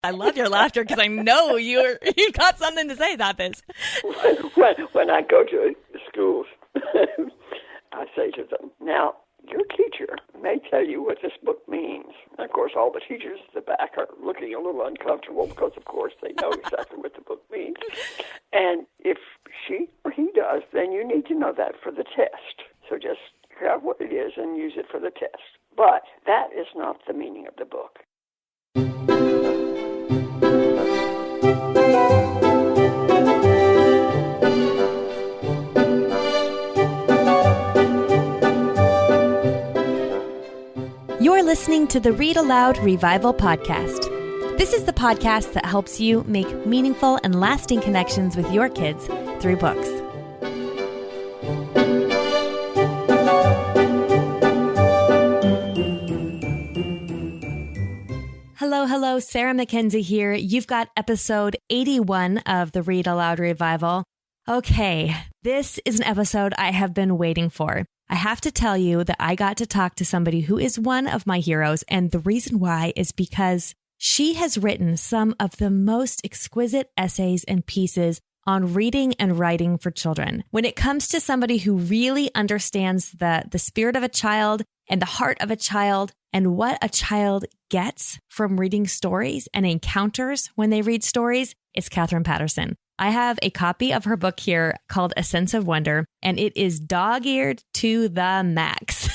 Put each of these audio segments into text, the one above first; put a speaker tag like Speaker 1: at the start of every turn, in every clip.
Speaker 1: I love your laughter because I know you've got something to say about this.
Speaker 2: When I go to schools, I say to them, now, your teacher may tell you what this book means. And of course, all the teachers at the back are looking a little uncomfortable because, of course, they know exactly what the book means. And if she or he does, then you need to know that for the test. So just figure out what it is and use it for the test. But that is not the meaning of the book.
Speaker 1: You're listening to the Read-Aloud Revival podcast. This is the podcast that helps you make meaningful and lasting connections with your kids through books. Hello, Sarah Mackenzie here. You've got episode 81 of the Read-Aloud Revival. Okay, this is an episode I have been waiting for. I have to tell you that I got to talk to somebody who is one of my heroes, and the reason why is because she has written some of the most exquisite essays and pieces on reading and writing for children. When it comes to somebody who really understands the spirit of a child and the heart of a child and what a child gets from reading stories and encounters when they read stories, it's Katherine Paterson. I have a copy of her book here called A Sense of Wonder, and it is dog-eared to the max.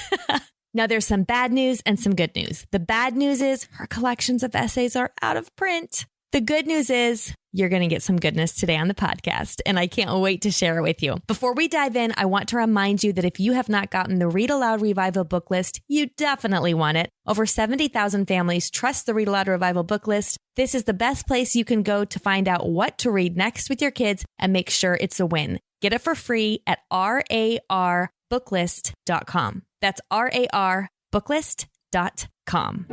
Speaker 1: Now, there's some bad news and some good news. The bad news is her collections of essays are out of print. The good news is you're going to get some goodness today on the podcast, and I can't wait to share it with you. Before we dive in, I want to remind you that if you have not gotten the Read-Aloud Revival book list, you definitely want it. Over 70,000 families trust the Read-Aloud Revival book list. This is the best place you can go to find out what to read next with your kids and make sure it's a win. Get it for free at rarbooklist.com. That's rarbooklist.com.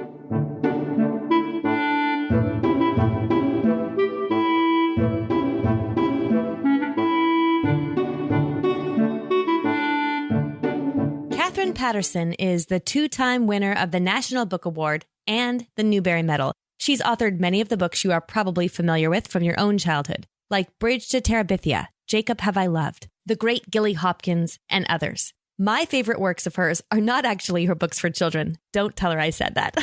Speaker 1: Katherine Paterson is the two-time winner of the National Book Award and the Newbery Medal. She's authored many of the books you are probably familiar with from your own childhood, like Bridge to Terabithia, Jacob Have I Loved, The Great Gilly Hopkins, and others. My favorite works of hers are not actually her books for children. Don't tell her I said that.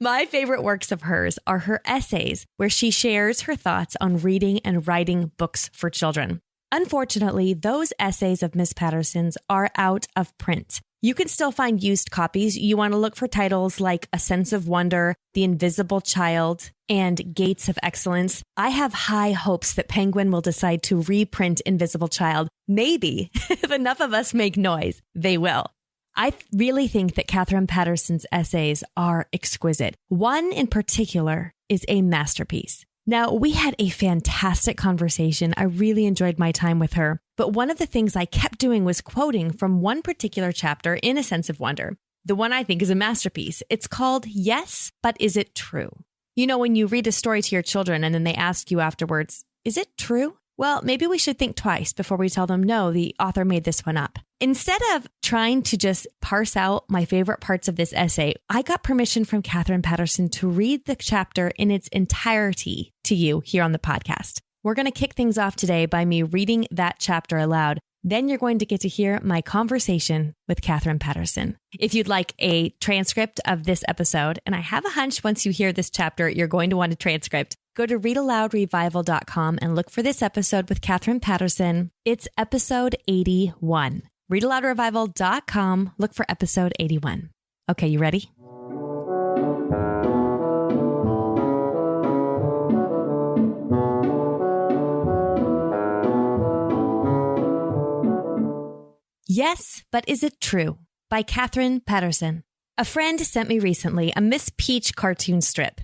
Speaker 1: My favorite works of hers are her essays, where she shares her thoughts on reading and writing books for children. Unfortunately, those essays of Miss Paterson's are out of print. You can still find used copies. You want to look for titles like A Sense of Wonder, The Invisible Child, and Gates of Excellence. I have high hopes that Penguin will decide to reprint Invisible Child. Maybe, if enough of us make noise, they will. I really think that Katherine Paterson's essays are exquisite. One in particular is a masterpiece. Now, we had a fantastic conversation. I really enjoyed my time with her. But one of the things I kept doing was quoting from one particular chapter in A Sense of Wonder, the one I think is a masterpiece. It's called Yes, But Is It True? You know, when you read a story to your children and then they ask you afterwards, is it true? Well, maybe we should think twice before we tell them, no, the author made this one up. Instead of trying to just parse out my favorite parts of this essay, I got permission from Katherine Paterson to read the chapter in its entirety to you here on the podcast. We're going to kick things off today by me reading that chapter aloud. Then you're going to get to hear my conversation with Katherine Paterson. If you'd like a transcript of this episode, and I have a hunch once you hear this chapter, you're going to want a transcript, go to readaloudrevival.com and look for this episode with Katherine Paterson. It's episode 81. Readaloudrevival.com. Look for episode 81. Okay, you ready? Yes, But Is It True? By Katherine Paterson. A friend sent me recently a Miss Peach cartoon strip.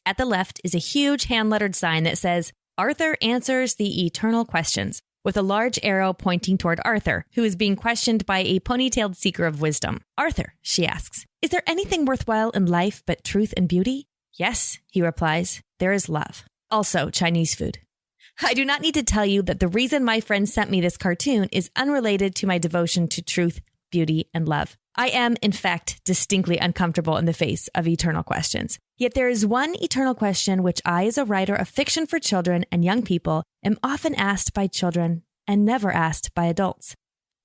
Speaker 1: At the left is a huge hand-lettered sign that says, Arthur answers the eternal questions, with a large arrow pointing toward Arthur, who is being questioned by a ponytailed seeker of wisdom. Arthur, she asks, is there anything worthwhile in life but truth and beauty? Yes, he replies, there is love. Also Chinese food. I do not need to tell you that the reason my friend sent me this cartoon is unrelated to my devotion to truth, beauty, and love. I am, in fact, distinctly uncomfortable in the face of eternal questions. Yet there is one eternal question which I, as a writer of fiction for children and young people, am often asked by children and never asked by adults.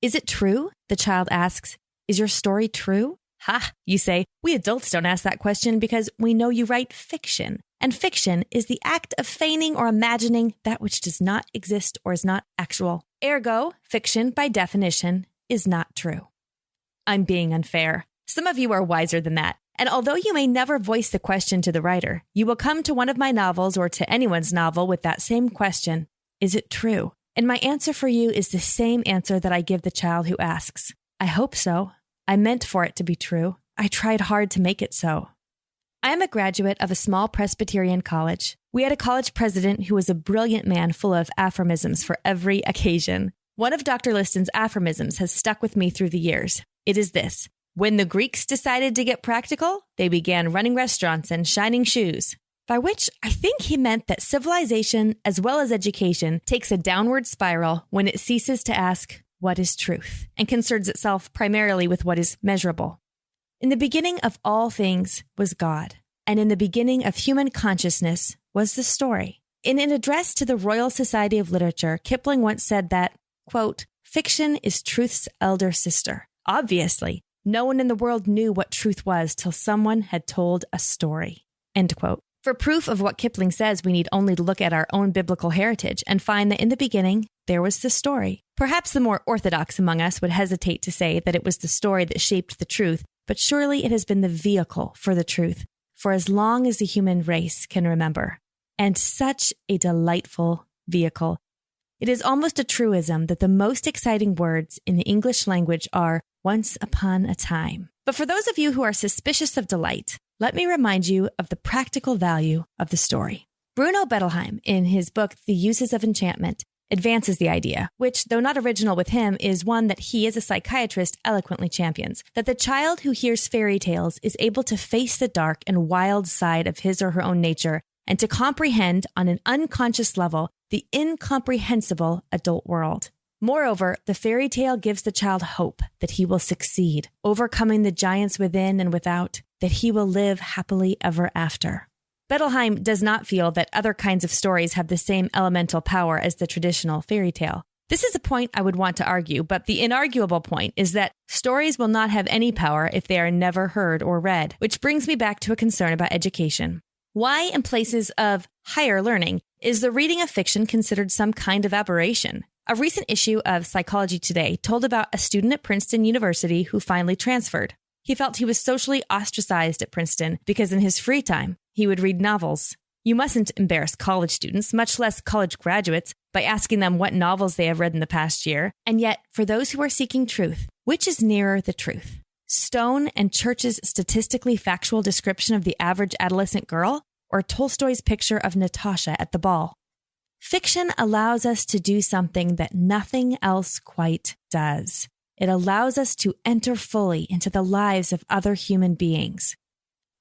Speaker 1: Is it true? The child asks. Is your story true? Ha, you say, we adults don't ask that question because we know you write fiction. And fiction is the act of feigning or imagining that which does not exist or is not actual. Ergo, fiction, by definition, is not true. I'm being unfair. Some of you are wiser than that. And although you may never voice the question to the writer, you will come to one of my novels or to anyone's novel with that same question. Is it true? And my answer for you is the same answer that I give the child who asks. I hope so. I meant for it to be true. I tried hard to make it so. I am a graduate of a small Presbyterian college. We had a college president who was a brilliant man full of aphorisms for every occasion. One of Dr. Liston's aphorisms has stuck with me through the years. It is this: when the Greeks decided to get practical, they began running restaurants and shining shoes. By which I think he meant that civilization, as well as education, takes a downward spiral when it ceases to ask, what is truth, and concerns itself primarily with what is measurable. In the beginning of all things was God, and in the beginning of human consciousness was the story. In an address to the Royal Society of Literature, Kipling once said that, quote, fiction is truth's elder sister. Obviously, no one in the world knew what truth was till someone had told a story, end quote. For proof of what Kipling says, we need only to look at our own biblical heritage and find that in the beginning, there was the story. Perhaps the more orthodox among us would hesitate to say that it was the story that shaped the truth, but surely it has been the vehicle for the truth for as long as the human race can remember. And such a delightful vehicle. It is almost a truism that the most exciting words in the English language are once upon a time. But for those of you who are suspicious of delight, let me remind you of the practical value of the story. Bruno Bettelheim, in his book, The Uses of Enchantment, advances the idea, which, though not original with him, is one that he as a psychiatrist eloquently champions, that the child who hears fairy tales is able to face the dark and wild side of his or her own nature and to comprehend on an unconscious level the incomprehensible adult world. Moreover, the fairy tale gives the child hope that he will succeed, overcoming the giants within and without, that he will live happily ever after. Bettelheim does not feel that other kinds of stories have the same elemental power as the traditional fairy tale. This is a point I would want to argue, but the inarguable point is that stories will not have any power if they are never heard or read, which brings me back to a concern about education. Why, in places of higher learning, is the reading of fiction considered some kind of aberration? A recent issue of Psychology Today told about a student at Princeton University who finally transferred. He felt he was socially ostracized at Princeton because in his free time, he would read novels. You mustn't embarrass college students, much less college graduates, by asking them what novels they have read in the past year. And yet, for those who are seeking truth, which is nearer the truth? Stone and Church's statistically factual description of the average adolescent girl, or Tolstoy's picture of Natasha at the ball? Fiction allows us to do something that nothing else quite does. It allows us to enter fully into the lives of other human beings.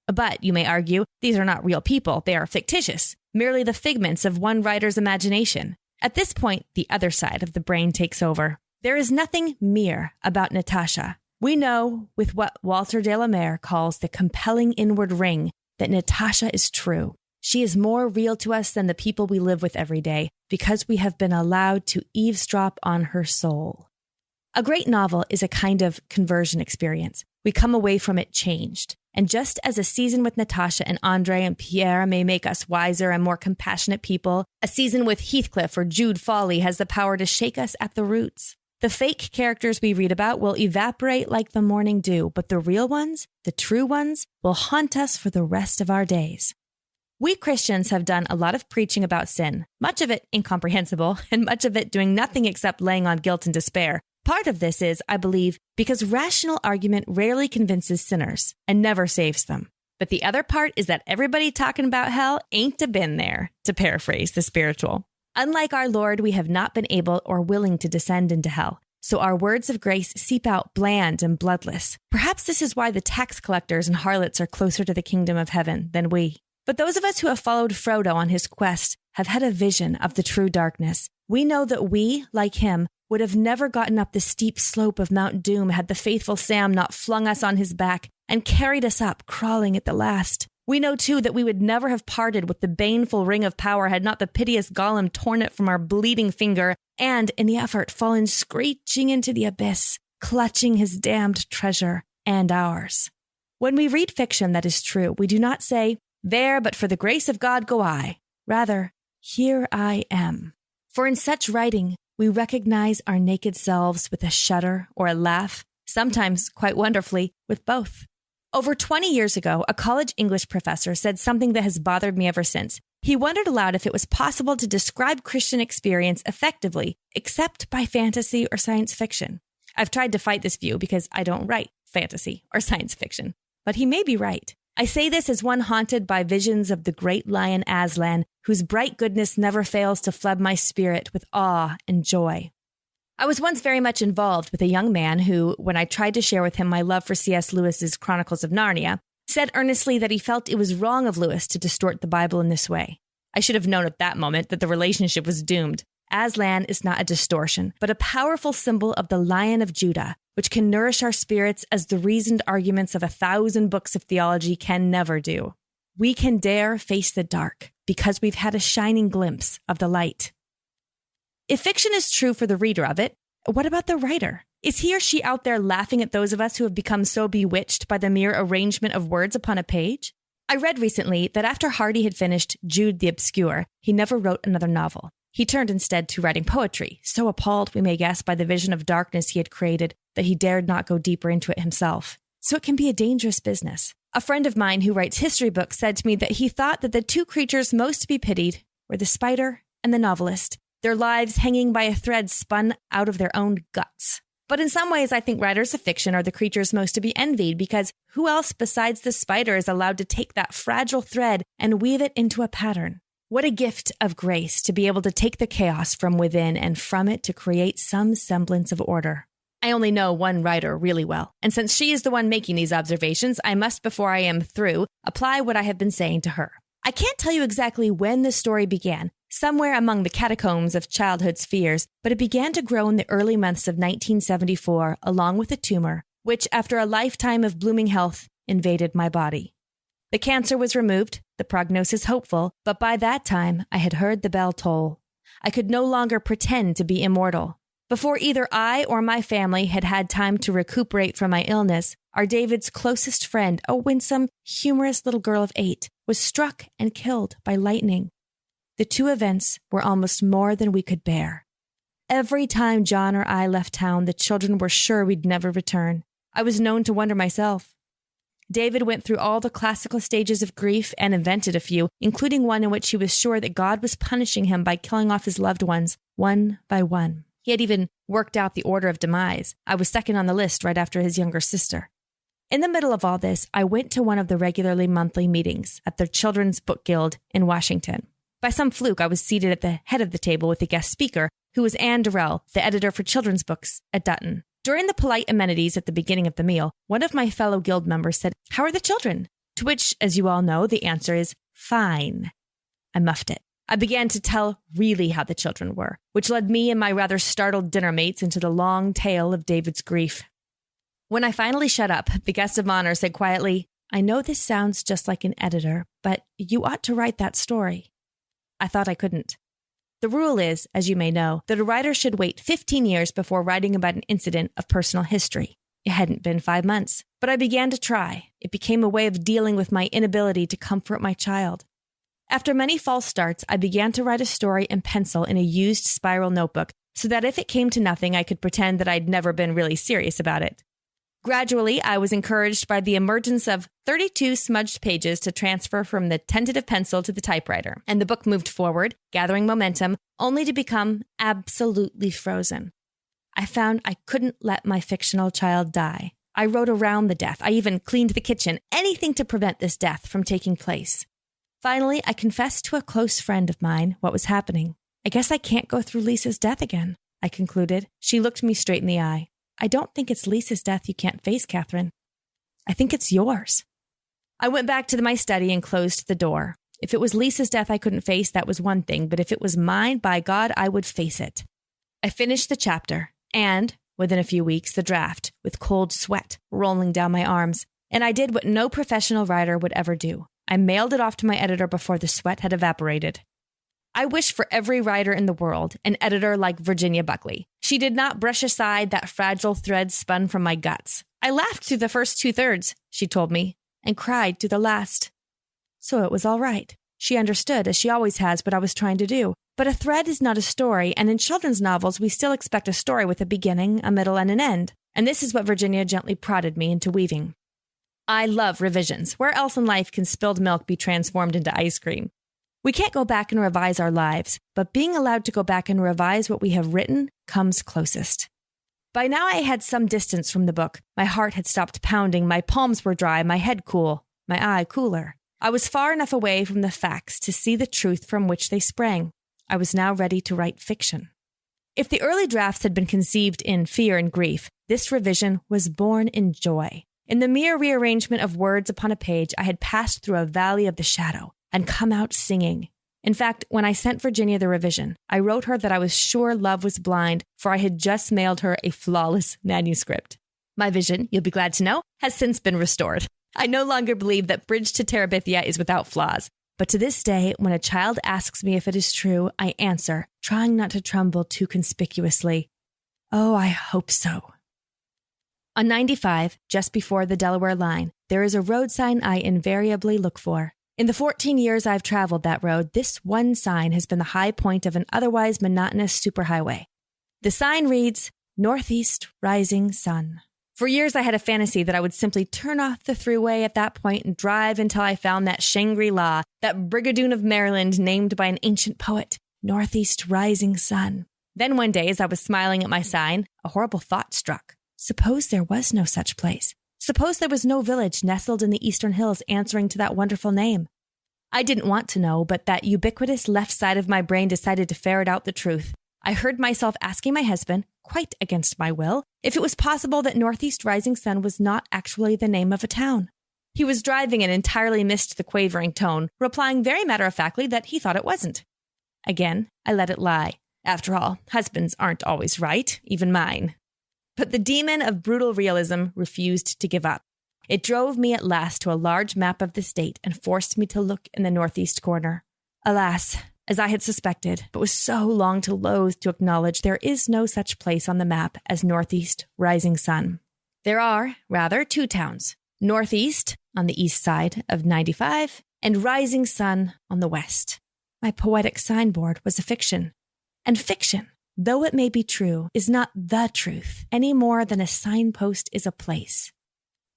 Speaker 1: But, you may argue, these are not real people. They are fictitious, merely the figments of one writer's imagination. At this point, the other side of the brain takes over. There is nothing mere about Natasha. We know, with what Walter de la Mare calls the compelling inward ring, that Natasha is true. She is more real to us than the people we live with every day because we have been allowed to eavesdrop on her soul. A great novel is a kind of conversion experience. We come away from it changed. And just as a season with Natasha and Andre and Pierre may make us wiser and more compassionate people, a season with Heathcliff or Jude Foley has the power to shake us at the roots. The fake characters we read about will evaporate like the morning dew, but the real ones, the true ones, will haunt us for the rest of our days. We Christians have done a lot of preaching about sin, much of it incomprehensible, and much of it doing nothing except laying on guilt and despair. Part of this is, I believe, because rational argument rarely convinces sinners and never saves them. But the other part is that everybody talking about hell ain't a been there, to paraphrase the spiritual. Unlike our Lord, we have not been able or willing to descend into hell, so our words of grace seep out bland and bloodless. Perhaps this is why the tax collectors and harlots are closer to the kingdom of heaven than we. But those of us who have followed Frodo on his quest have had a vision of the true darkness. We know that we, like him, would have never gotten up the steep slope of Mount Doom had the faithful Sam not flung us on his back and carried us up, crawling at the last. We know, too, that we would never have parted with the baneful ring of power had not the piteous Gollum torn it from our bleeding finger and, in the effort, fallen screeching into the abyss, clutching his damned treasure and ours. When we read fiction that is true, we do not say, "There, but for the grace of God go I." Rather, "Here I am." For in such writing, we recognize our naked selves with a shudder or a laugh, sometimes, quite wonderfully, with both. Over 20 years ago, a college English professor said something that has bothered me ever since. He wondered aloud if it was possible to describe Christian experience effectively, except by fantasy or science fiction. I've tried to fight this view because I don't write fantasy or science fiction, but he may be right. I say this as one haunted by visions of the great lion Aslan, whose bright goodness never fails to flood my spirit with awe and joy. I was once very much involved with a young man who, when I tried to share with him my love for C.S. Lewis's Chronicles of Narnia, said earnestly that he felt it was wrong of Lewis to distort the Bible in this way. I should have known at that moment that the relationship was doomed. Aslan is not a distortion, but a powerful symbol of the Lion of Judah, which can nourish our spirits as the reasoned arguments of 1,000 books of theology can never do. We can dare face the dark because we've had a shining glimpse of the light. If fiction is true for the reader of it, what about the writer? Is he or she out there laughing at those of us who have become so bewitched by the mere arrangement of words upon a page? I read recently that after Hardy had finished Jude the Obscure, he never wrote another novel. He turned instead to writing poetry, so appalled, we may guess, by the vision of darkness he had created that he dared not go deeper into it himself. So it can be a dangerous business. A friend of mine who writes history books said to me that he thought that the two creatures most to be pitied were the spider and the novelist, their lives hanging by a thread spun out of their own guts. But in some ways, I think writers of fiction are the creatures most to be envied because who else besides the spider is allowed to take that fragile thread and weave it into a pattern? What a gift of grace to be able to take the chaos from within and from it to create some semblance of order. I only know one writer really well, and since she is the one making these observations, I must, before I am through, apply what I have been saying to her. I can't tell you exactly when the story began, somewhere among the catacombs of childhood's fears, but it began to grow in the early months of 1974, along with a tumor, which, after a lifetime of blooming health, invaded my body. The cancer was removed, the prognosis hopeful, but by that time I had heard the bell toll. I could no longer pretend to be immortal. Before either I or my family had had time to recuperate from my illness, our David's closest friend, a winsome, humorous little girl of 8, was struck and killed by lightning. The two events were almost more than we could bear. Every time John or I left town, the children were sure we'd never return. I was known to wonder myself. David went through all the classical stages of grief and invented a few, including one in which he was sure that God was punishing him by killing off his loved ones, one by one. He had even worked out the order of demise. I was second on the list right after his younger sister. In the middle of all this, I went to one of the regularly monthly meetings at the Children's Book Guild in Washington. By some fluke, I was seated at the head of the table with the guest speaker, who was Anne Durrell, the editor for children's books at Dutton. During the polite amenities at the beginning of the meal, one of my fellow guild members said, "How are the children?" To which, as you all know, the answer is, "Fine." I muffed it. I began to tell really how the children were, which led me and my rather startled dinner mates into the long tale of David's grief. When I finally shut up, the guest of honor said quietly, "I know this sounds just like an editor, but you ought to write that story." I thought I couldn't. The rule is, as you may know, that a writer should wait 15 years before writing about an incident of personal history. It hadn't been 5 months, but I began to try. It became a way of dealing with my inability to comfort my child. After many false starts, I began to write a story in pencil in a used spiral notebook so that if it came to nothing, I could pretend that I'd never been really serious about it. Gradually, I was encouraged by the emergence of 32 smudged pages to transfer from the tentative pencil to the typewriter, and the book moved forward, gathering momentum, only to become absolutely frozen. I found I couldn't let my fictional child die. I wrote around the death. I even cleaned the kitchen, anything to prevent this death from taking place. Finally, I confessed to a close friend of mine what was happening. "I guess I can't go through Lisa's death again," I concluded. She looked me straight in the eye. "I don't think it's Lisa's death you can't face, Katherine. I think it's yours." I went back to my study and closed the door. If it was Lisa's death I couldn't face, that was one thing, but if it was mine, by God, I would face it. I finished the chapter and, within a few weeks, the draft, with cold sweat rolling down my arms. And I did what no professional writer would ever do. I mailed it off to my editor before the sweat had evaporated. I wish for every writer in the world an editor like Virginia Buckley. She did not brush aside that fragile thread spun from my guts. I laughed through the first 2/3, she told me, and cried through the last. So it was all right. She understood, as she always has, what I was trying to do. But a thread is not a story, and in children's novels, we still expect a story with a beginning, a middle, and an end. And this is what Virginia gently prodded me into weaving. I love revisions. Where else in life can spilled milk be transformed into ice cream? We can't go back and revise our lives, but being allowed to go back and revise what we have written comes closest. By now I had some distance from the book. My heart had stopped pounding, my palms were dry, my head cool, my eye cooler. I was far enough away from the facts to see the truth from which they sprang. I was now ready to write fiction. If the early drafts had been conceived in fear and grief, this revision was born in joy. In the mere rearrangement of words upon a page, I had passed through a valley of the shadow and come out singing. In fact, when I sent Virginia the revision, I wrote her that I was sure love was blind, for I had just mailed her a flawless manuscript. My vision, you'll be glad to know, has since been restored. I no longer believe that Bridge to Terabithia is without flaws. But to this day, when a child asks me if it is true, I answer, trying not to tremble too conspicuously, "Oh, I hope so." On 95, just before the Delaware line, there is a road sign I invariably look for. In the 14 years I've traveled that road, this one sign has been the high point of an otherwise monotonous superhighway. The sign reads, Northeast Rising Sun. For years, I had a fantasy that I would simply turn off the thruway at that point and drive until I found that Shangri-La, that Brigadoon of Maryland named by an ancient poet, Northeast Rising Sun. Then one day, as I was smiling at my sign, a horrible thought struck. Suppose there was no such place. Suppose there was no village nestled in the eastern hills answering to that wonderful name. I didn't want to know, but that ubiquitous left side of my brain decided to ferret out the truth. I heard myself asking my husband, quite against my will, if it was possible that Northeast Rising Sun was not actually the name of a town. He was driving and entirely missed the quavering tone, replying very matter-of-factly that he thought it wasn't. Again, I let it lie. After all, husbands aren't always right, even mine. But the demon of brutal realism refused to give up. It drove me at last to a large map of the state and forced me to look in the northeast corner. Alas, as I had suspected, but was so long to loathe to acknowledge, there is no such place on the map as Northeast Rising Sun. There are, rather, two towns, Northeast on the east side of 95 and Rising Sun on the west. My poetic signboard was a fiction. And fiction, though it may be true, is not the truth any more than a signpost is a place.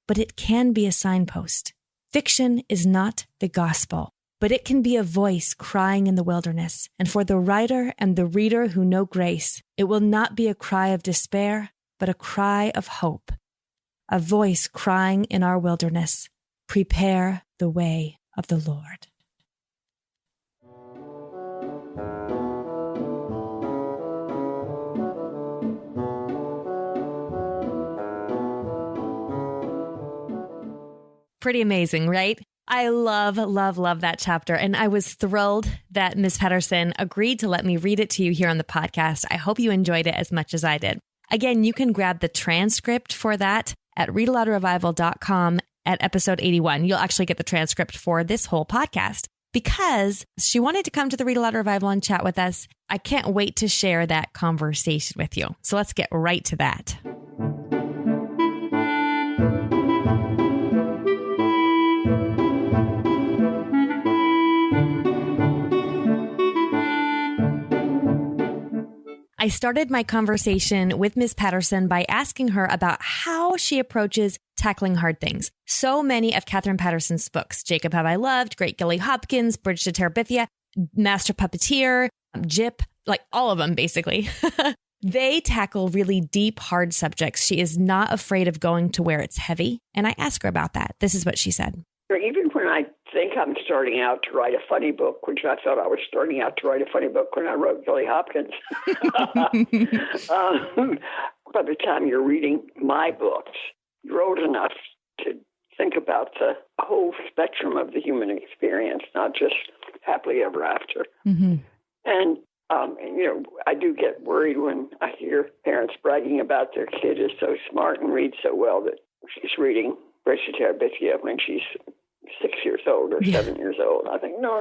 Speaker 1: But it can be a signpost. Fiction is not the gospel. But it can be a voice crying in the wilderness. And for the writer and the reader who know grace, it will not be a cry of despair, but a cry of hope. A voice crying in our wilderness, prepare the way of the Lord. Pretty amazing, right? I love that chapter. And I was thrilled that Ms. Paterson agreed to let me read it to you here on the podcast. I hope you enjoyed it as much as I did. Again, you can grab the transcript for that at readaloudrevival.com at episode 81. You'll actually get the transcript for this whole podcast because she wanted to come to the Read Aloud Revival and chat with us. I can't wait to share that conversation with you. So let's get right to that. I started my conversation with Ms. Paterson by asking her about how she approaches tackling hard things. So many of Katherine Paterson's books, Jacob Have I Loved, Great Gilly Hopkins, Bridge to Terabithia, Master Puppeteer, Jip, like all of them, basically. They tackle really deep, hard subjects. She is not afraid of going to where it's heavy. And I asked her about that. This is what she said.
Speaker 2: Even when I think I'm starting out to write a funny book, which I thought I was starting out to write a funny book when I wrote Gilly Hopkins. By the time you're reading my books, you're old enough to think about the whole spectrum of the human experience, not just happily ever after. Mm-hmm. And I do get worried when I hear parents bragging about their kid is so smart and reads so well that she's reading Read-Aloud when she's 6 years old or 7 years old. I think, no.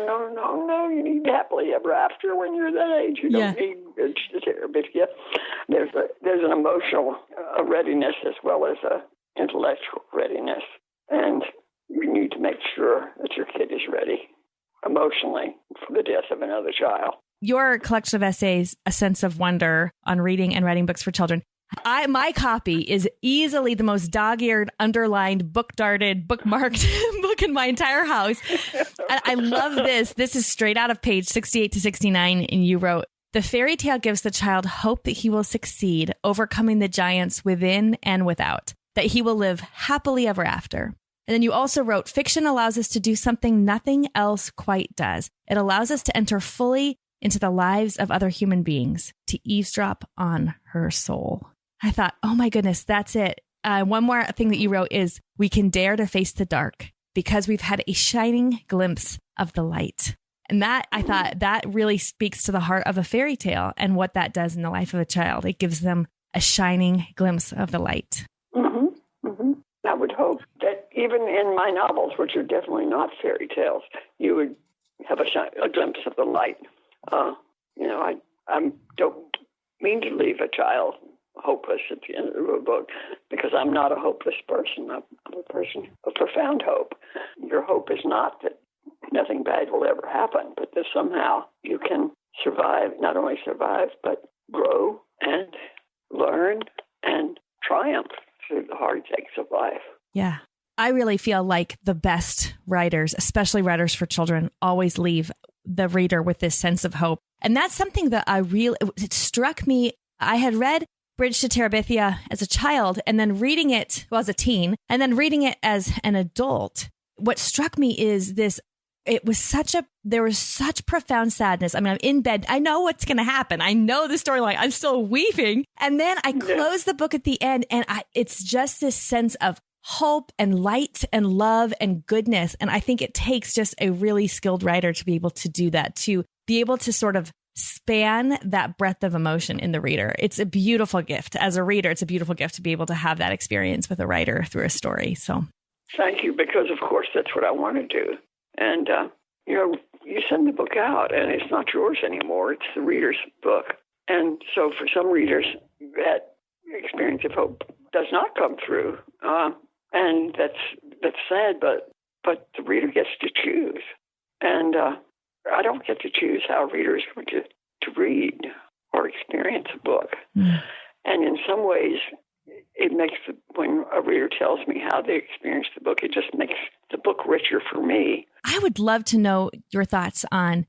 Speaker 2: You need happily ever after when you're that age. You don't need Read-Aloud. There's an emotional readiness as well as a intellectual readiness, and you need to make sure that your kid is ready emotionally for the death of another child.
Speaker 1: Your collection of essays, A Sense of Wonder on Reading and Writing Books for Children. My copy is easily the most dog-eared, underlined, book-darted, bookmarked book in my entire house. And I love this. This is straight out of page 68 to 69. And you wrote, the fairy tale gives the child hope that he will succeed, overcoming the giants within and without, that he will live happily ever after. And then you also wrote, fiction allows us to do something nothing else quite does. It allows us to enter fully into the lives of other human beings, to eavesdrop on her soul. I thought, oh my goodness, that's it. One more thing that you wrote is, we can dare to face the dark because we've had a shining glimpse of the light. And that, I thought, that really speaks to the heart of a fairy tale and what that does in the life of a child. It gives them a shining glimpse of the light.
Speaker 2: I would hope that even in my novels, which are definitely not fairy tales, you would have a glimpse of the light. I don't mean to leave a child hopeless at the end of a book, because I'm not a hopeless person. I'm a person of profound hope. Your hope is not that nothing bad will ever happen, but that somehow you can survive, not only survive, but grow and learn and triumph through the hard things of life.
Speaker 1: Yeah. I really feel like the best writers, especially writers for children, always leave the reader with this sense of hope. And that's something that it struck me. I had read Bridge to Terabithia as a child, and then reading it as a teen, and then reading it as an adult. What struck me is this. There was such profound sadness. I mean, I'm in bed. I know what's going to happen. I know the storyline. I'm still weeping. And then I close the book at the end, and it's just this sense of hope and light and love and goodness. And I think it takes just a really skilled writer to be able to do that, to be able to sort of span that breadth of emotion in the reader. It's a beautiful gift. As a reader, it's a beautiful gift to be able to have that experience with a writer through a story. So
Speaker 2: thank you, because of course that's what I want to do. And, you send the book out and it's not yours anymore. It's the reader's book. And so for some readers, that experience of hope does not come through. And that's sad, but the reader gets to choose. And I don't get to choose how readers are going to read or experience a book. And in some ways, it makes when a reader tells me how they experienced the book, it just makes the book richer for me.
Speaker 1: I would love to know your thoughts on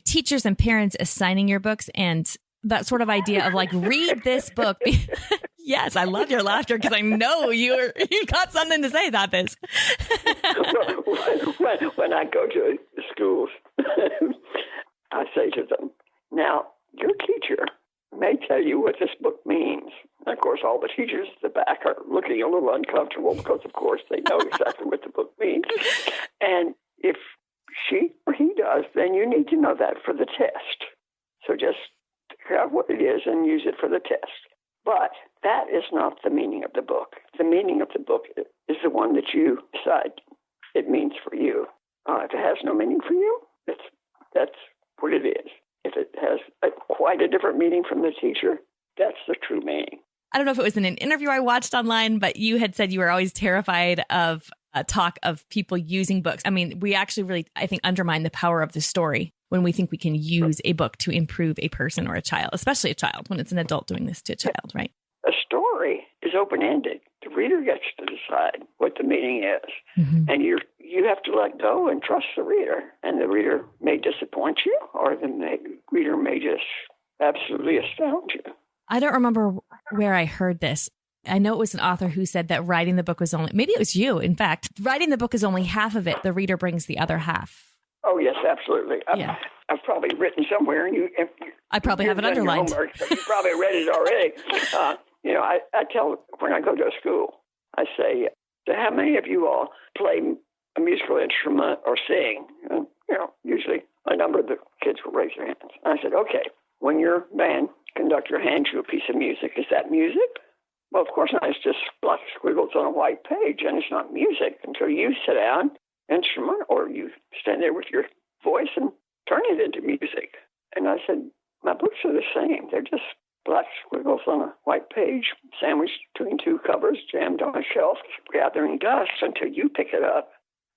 Speaker 1: teachers and parents assigning your books and that sort of idea of like, read this book. Yes, I love your laughter because I know you've got something to say about this.
Speaker 2: when I go to schools, I say to them, now, your teacher may tell you what this book means. And of course, all the teachers at the back are looking a little uncomfortable because, of course, they know exactly what the book means. And if she or he does, then you need to know that for the test. So just figure out what it is and use it for the test. But that is not the meaning of the book. The meaning of the book is the one that you decide it means for you. If it has no meaning for you, that's what it is. If it has quite a different meaning from the teacher, that's the true meaning.
Speaker 1: I don't know if it was in an interview I watched online, but you had said you were always terrified of talk of people using books. I mean, we actually really, I think, undermine the power of the story when we think we can use a book to improve a person or a child, especially a child, when it's an adult doing this to a child, right?
Speaker 2: A story is open-ended. The reader gets to decide what the meaning is. Mm-hmm. And you have to let go and trust the reader. And the reader may disappoint you, or the reader may just absolutely astound you.
Speaker 1: I don't remember where I heard this. I know it was an author who said that writing the book was maybe it was you, in fact. Writing the book is only half of it. The reader brings the other half.
Speaker 2: Oh, yes, absolutely. I've probably written somewhere, and
Speaker 1: I probably have it underlined.
Speaker 2: Homework, so you probably read it already. I tell, when I go to a school, I say, so how many of you all play a musical instrument or sing? And, usually a number of the kids will raise their hands. I said, okay, when your band conductor hands you a piece of music, is that music? Well, of course not. It's just black squiggles on a white page, and it's not music until you sit down, instrument, or you stand there with your voice and turn it into music. And I said, my books are the same. They're just black squiggles on a white page, sandwiched between two covers, jammed on a shelf, gathering dust until you pick it up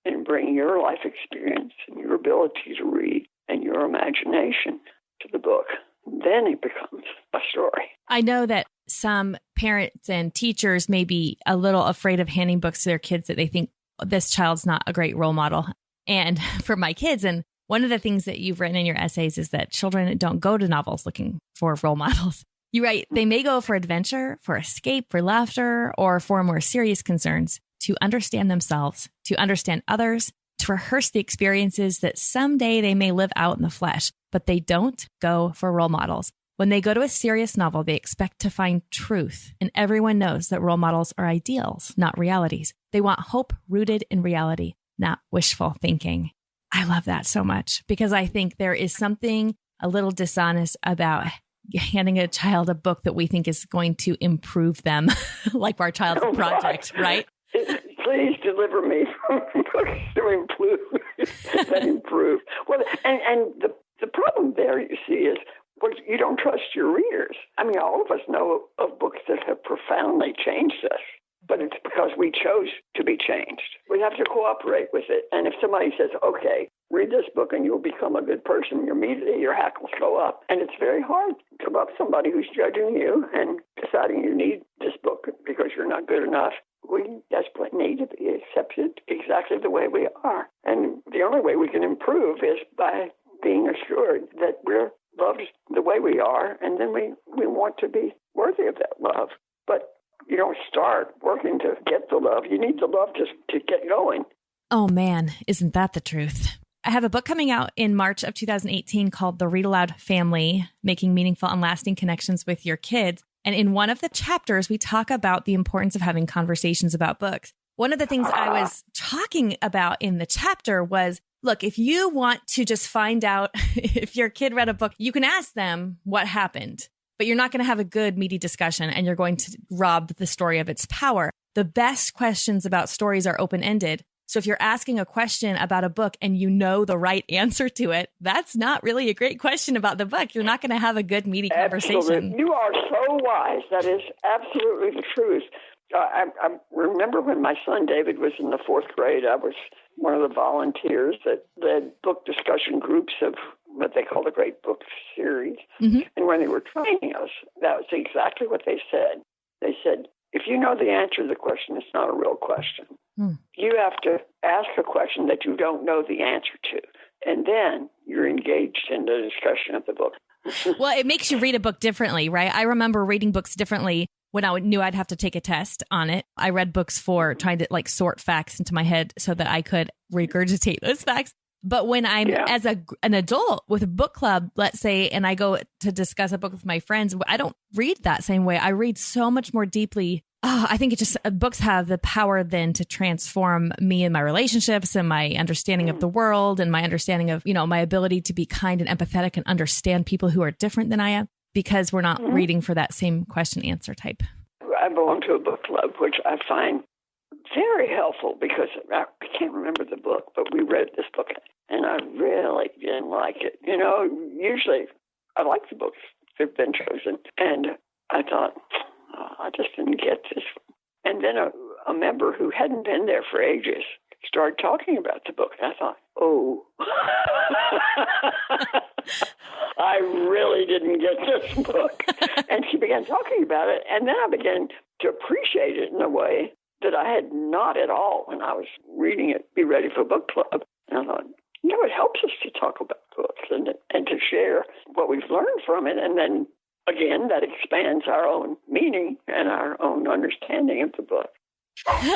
Speaker 2: and bring your life experience and your ability to read and your imagination to the book. Then it becomes a story.
Speaker 1: I know that some parents and teachers may be a little afraid of handing books to their kids, that they think this child's not a great role model. And for my kids, and one of the things that you've written in your essays is that children don't go to novels looking for role models. You write, they may go for adventure, for escape, for laughter, or for more serious concerns, to understand themselves, to understand others, to rehearse the experiences that someday they may live out in the flesh, but they don't go for role models. When they go to a serious novel, they expect to find truth, and everyone knows that role models are ideals, not realities. They want hope rooted in reality, not wishful thinking. I love that so much, because I think there is something a little dishonest about handing a child a book that we think is going to improve them, like our child's project, right?
Speaker 2: Please deliver me from books that improve. Well, and the problem there, you see, is you don't trust your readers. I mean, all of us know of books that have profoundly changed us, but it's because we chose to be changed. We have to cooperate with it. And if somebody says, okay, read this book and you'll become a good person, immediately your hackles go up. And it's very hard to love somebody who's judging you and deciding you need this book because you're not good enough. We desperately need to be accepted exactly the way we are. And the only way we can improve is by being assured that we're loved the way we are, and then we want to be worthy of that love. But you don't start working to get the love. You need the love just to get going.
Speaker 1: Oh, man, isn't that the truth? I have a book coming out in March of 2018 called The Read-Aloud Family, Making Meaningful and Lasting Connections with Your Kids. And in one of the chapters, we talk about the importance of having conversations about books. One of the things I was talking about in the chapter was, look, if you want to just find out if your kid read a book, you can ask them what happened, but you're not going to have a good, meaty discussion, and you're going to rob the story of its power. The best questions about stories are open-ended. So if you're asking a question about a book and you know the right answer to it, that's not really a great question about the book. You're not going to have a good, meaty conversation.
Speaker 2: Absolutely. You are so wise. That is absolutely the truth. I remember when my son David was in the fourth grade, I was one of the volunteers that led book discussion groups of what they call the Great Book Series. Mm-hmm. And when they were training us, that was exactly what they said. They said, if you know the answer to the question, it's not a real question. You have to ask a question that you don't know the answer to, and then you're engaged in the discussion of the book.
Speaker 1: Well, it makes you read a book differently, right? I remember reading books differently when I knew I'd have to take a test on it. I read books for trying to sort facts into my head so that I could regurgitate those facts. But when I'm as an adult with a book club, let's say, and I go to discuss a book with my friends, I don't read that same way. I read so much more deeply. I think books have the power then to transform me and my relationships and my understanding of the world and my understanding of, my ability to be kind and empathetic and understand people who are different than I am, because we're not reading for that same question answer type.
Speaker 2: I belong to a book club, which I find very helpful because I can't remember the book, but we read this book and I really didn't like it. Usually I like the books that have been chosen. And I thought, I just didn't get this. And then a member who hadn't been there for ages started talking about the book. And I thought, oh, I really didn't get this book. And she began talking about it. And then I began to appreciate it in a way that I had not at all when I was reading it, Be Ready for Book Club. And I thought, it helps us to talk about books and to share what we've learned from it. And then, again, that expands our own meaning and our own understanding of the book.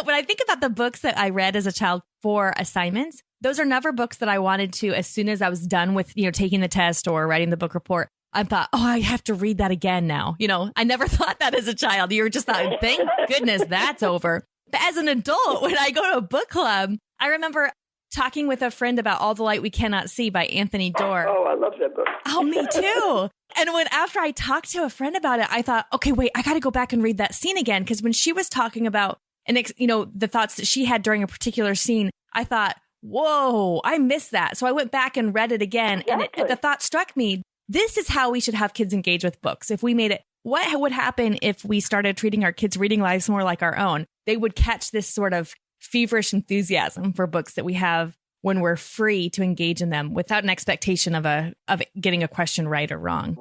Speaker 1: When I think about the books that I read as a child for assignments, those are never books that I wanted to, as soon as I was done with, taking the test or writing the book report, I thought, I have to read that again now. I never thought that as a child. You were just thought, thank goodness that's over. But as an adult, when I go to a book club, I remember Talking with a Friend About All the Light We Cannot See by Anthony Doerr.
Speaker 2: Oh, I love that book.
Speaker 1: Oh, me too. And after I talked to a friend about it, I thought, okay, wait, I got to go back and read that scene again. Because when she was talking about, the thoughts that she had during a particular scene, I thought, whoa, I missed that. So I went back and read it again.
Speaker 2: Exactly.
Speaker 1: And the thought struck me, this is how we should have kids engage with books. If we made it, what would happen if we started treating our kids' reading lives more like our own? They would catch this sort of feverish enthusiasm for books that we have when we're free to engage in them without an expectation of getting a question right or wrong.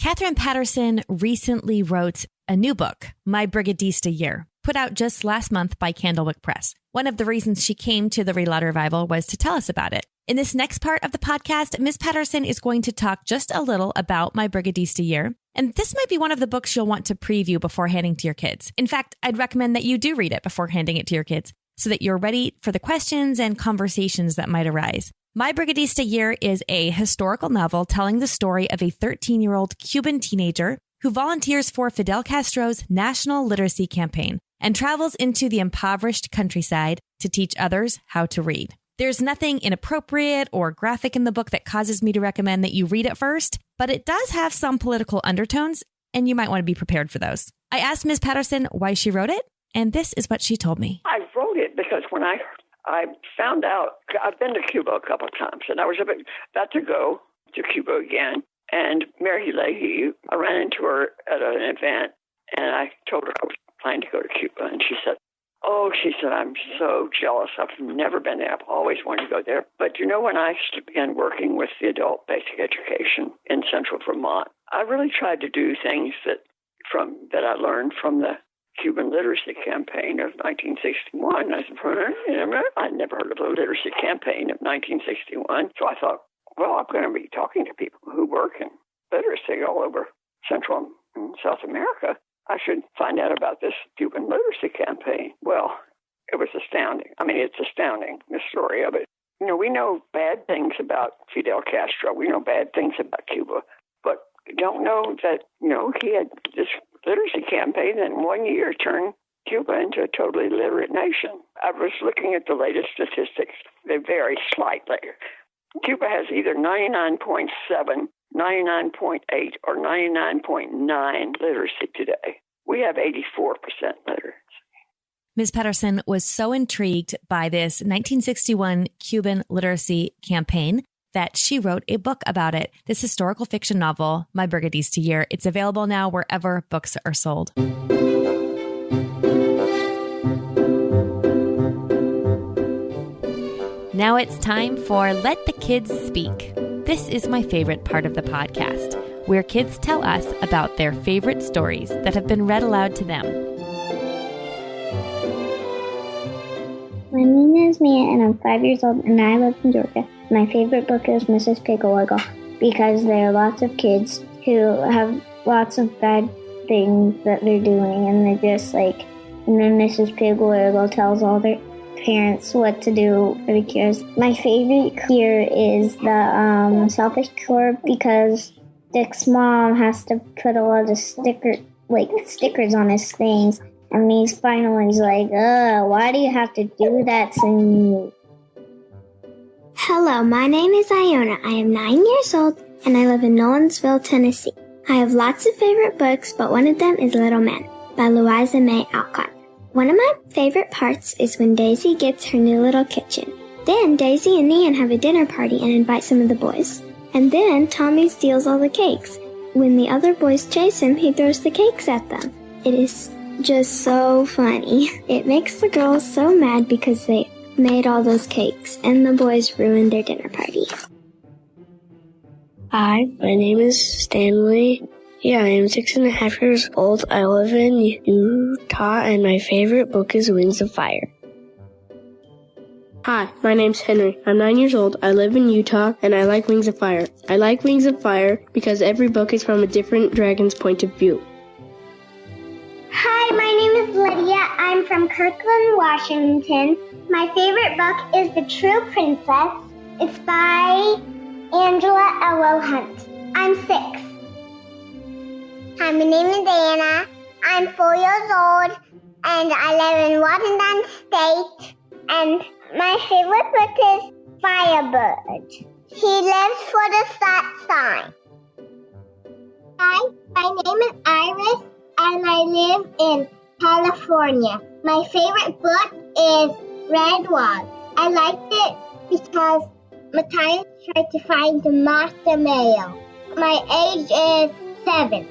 Speaker 1: Katherine Paterson recently wrote a new book, My Brigadista Year, put out just last month by Candlewick Press. One of the reasons she came to the Read-Aloud Revival was to tell us about it. In this next part of the podcast, Ms. Paterson is going to talk just a little about My Brigadista Year. And this might be one of the books you'll want to preview before handing to your kids. In fact, I'd recommend that you do read it before handing it to your kids so that you're ready for the questions and conversations that might arise. My Brigadista Year is a historical novel telling the story of a 13-year-old Cuban teenager who volunteers for Fidel Castro's national literacy campaign and travels into the impoverished countryside to teach others how to read. There's nothing inappropriate or graphic in the book that causes me to recommend that you read it first, but it does have some political undertones, and you might want to be prepared for those. I asked Ms. Paterson why she wrote it, and this is what she told me.
Speaker 2: I wrote it because when I found out, I've been to Cuba a couple of times, and I was about to go to Cuba again, and Mary Leahy, I ran into her at an event, and I told her I was planning to go to Cuba, and she said, I'm so jealous. I've never been there. I've always wanted to go there. But when I began working with the adult basic education in central Vermont, I really tried to do things that I learned from the Cuban literacy campaign of 1961. I'd never heard of the literacy campaign of 1961. So I thought, well, I'm going to be talking to people who work in literacy all over Central and South America. I should find out about this Cuban literacy campaign. Well, it was astounding. I mean, it's astounding, the story of it. We know bad things about Fidel Castro. We know bad things about Cuba. But don't know that, he had this literacy campaign that in 1 year turned Cuba into a totally literate nation. I was looking at the latest statistics. They vary slightly. Cuba has either 99.7, 99.8, or 99.9 literacy today. We have 84% literacy.
Speaker 1: Ms. Paterson was so intrigued by this 1961 Cuban literacy campaign that she wrote a book about it, this historical fiction novel, My Brigadista Year. It's available now wherever books are sold. Now it's time for Let the Kids Speak. This is my favorite part of the podcast, where kids tell us about their favorite stories that have been read aloud to them.
Speaker 3: My name is Mia, and I'm 5 years old, and I live in Georgia. My favorite book is Mrs. Piggle-Wiggle, because there are lots of kids who have lots of bad things that they're doing, and they're just and then Mrs. Piggle-Wiggle tells all their parents what to do for the cures. My favorite cure is the selfish cure, because Dick's mom has to put a lot of stickers on his things, and he's finally like, why do you have to do that to me?
Speaker 4: Hello, my name is Iona. I am 9 years old, and I live in Nolensville, Tennessee. I have lots of favorite books, but one of them is Little Men by Louisa May Alcott. One of my favorite parts is when Daisy gets her new little kitchen. Then Daisy and Nan have a dinner party and invite some of the boys. And then Tommy steals all the cakes. When the other boys chase him, he throws the cakes at them. It is just so funny. It makes the girls so mad because they made all those cakes, and the boys ruined their dinner party.
Speaker 5: Hi, my name is Stanley. Yeah, I am 6.5 years old. I live in Utah, and my favorite book is Wings of Fire.
Speaker 6: Hi, my name's Henry. I'm 9 years old. I live in Utah, and I like Wings of Fire. I like Wings of Fire because every book is from a different dragon's point of view.
Speaker 7: Hi, my name is Lydia. I'm from Kirkland, Washington. My favorite book is The True Princess. It's by Angela L.O. Hunt. I'm 6. Hi, my name is Anna. I'm 4 years old, and I live in Washington State. And my favorite book is Firebird. He lives for the stop sign. Hi, my name is Iris, and I live in California. My favorite book is Read-Aloud. I liked it because Matthias tried to find the master mail. My age is 7.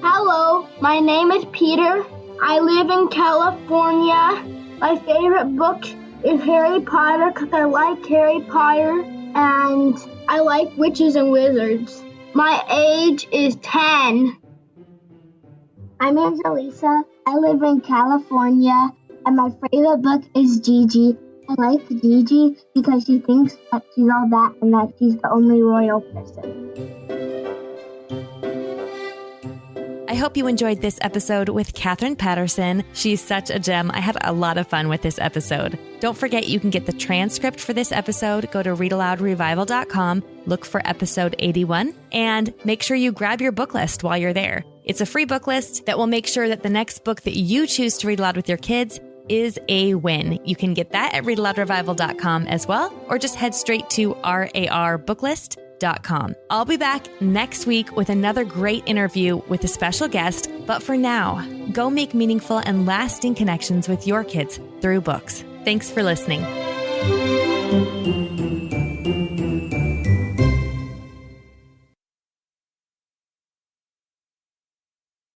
Speaker 8: Hello, my name is Peter. I live in California. My favorite book is Harry Potter because I like Harry Potter and I like witches and wizards. My age is 10.
Speaker 9: My name is Elisa. I live in California and my favorite book is Gigi. I like Gigi because she thinks that she's all that and that she's the only royal person.
Speaker 1: I hope you enjoyed this episode with Katherine Paterson. She's such a gem. I had a lot of fun with this episode. Don't forget you can get the transcript for this episode. Go to readaloudrevival.com, look for episode 81, and make sure you grab your book list while you're there. It's a free book list that will make sure that the next book that you choose to read aloud with your kids is a win. You can get that at readaloudrevival.com as well, or just head straight to rarbooklist.com. I'll be back next week with another great interview with a special guest. But for now, go make meaningful and lasting connections with your kids through books. Thanks for listening.